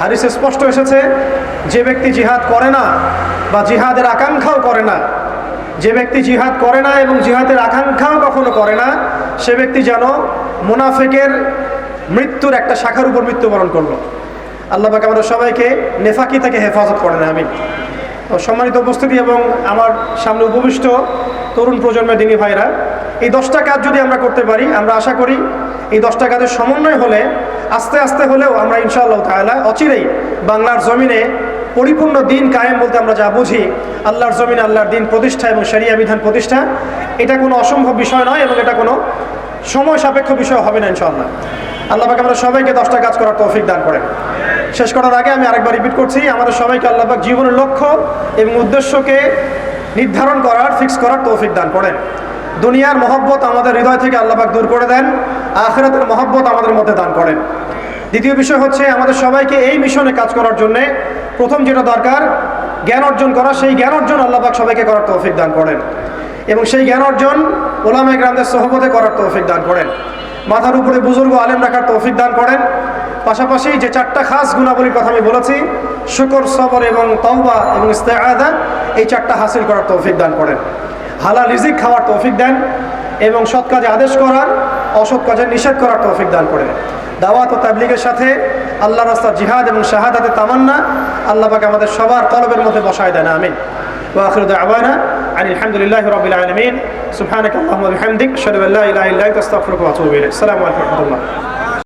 হাদিসে স্পষ্ট এসেছে, যে ব্যক্তি জিহাদ করে না বা জিহাদের আকাঙ্ক্ষাও করে না, যে ব্যক্তি জিহাদ করে না এবং জিহাদের আকাঙ্ক্ষাও কখনো করে না, সে ব্যক্তি যেন মুনাফিকের মৃত্যুর একটা শাখার উপর মৃত্যুবরণ করলো। আল্লাহ পাক আমাদের সবাইকে নেফাকি থেকে হেফাজত করেন, আমিন। সম্মানিত উপস্থিতি এবং আমার সামনে উপবিষ্ট তরুণ প্রজন্মের দিনী ভাইরা, এই 10টা কাজ যদি আমরা করতে পারি, আমরা আশা করি এই 10টা কাজের সমন্বয় হলে আস্তে আস্তে হলেও আমরা ইনশাআল্লাহ তাআলা অচিরেই বাংলার জমিনে পরিপূর্ণ দিন কায়েম বলতে আমরা যা বুঝি, আল্লাহর জমিনে আল্লাহর দিন প্রতিষ্ঠা এবং শরিয়া বিধান প্রতিষ্ঠা, এটা কোনো অসম্ভব বিষয় নয় এবং এটা কোনো সময় সাপেক্ষ বিষয় হবে না ইনশাআল্লাহ। আল্লাহ পাক আমরা সবাইকে 10টা কাজ করার তৌফিক দান করেন। শেষ করার আগে আমি আরেকবার রিপিট করছি, আমাদের সবাইকে আল্লাহ পাক জীবনের লক্ষ্য এবং উদ্দেশ্যকে নির্ধারণ করার, ফিক্স করার তৌফিক দান করেন। দুনিয়ার মহব্বত আমাদের হৃদয় থেকে আল্লাহ পাক দূর করে দেন, আখিরাতের মহব্বত আমাদের মধ্যে দান করেন। দ্বিতীয় বিষয় হচ্ছে, আমাদের সবাইকে এই মিশনে কাজ করার জন্যে প্রথম যেটা দরকার, জ্ঞান অর্জন করা। সেই জ্ঞান অর্জন আল্লাহ পাক সবাইকে করার তৌফিক দান করেন এবং সেই জ্ঞান অর্জন উলামায়ে কেরামদের সোহবতে করার তৌফিক দান করেন। মাথার উপরে বুজুর্গ আলেম রাখার তৌফিক দান করেন। পাশাপাশি যে 4টা খাস গুণাবলীর কথা আমি বলেছি, শুকর, সবর এবং তাওবা এবং ইস্তেআযা, এই 4টা হাসিল করার তৌফিক দান করেন। হালাল রিজিক খাওয়ার তৌফিক দেন এবং সৎ কাজে আদেশ করার, অসৎ কাজে নিষেধ করার তৌফিক দান করেন। দাওয়াত ও তাবলীগের সাথে আল্লাহর রাস্তায় জিহাদ এবং শাহাদাতের তামান্না আল্লাহ পাক আমাদের সবার কলবের মধ্যে বসায় দেন, আমিন। ওয়া আখিরু দাওয়ানা আনিল হামদুলিল্লাহি রাব্বিল আলামিন। সুবহানাকা আল্লাহুম্মা ওয়া বিহামদিক, আশহাদু আল্লা ইলাহা ইল্লা আনতা, আস্তাগফিরুকা ওয়া আতুবু ইলাইক। আসসালামু আলাইকুম ওয়া রাহমাতুল্লাহ।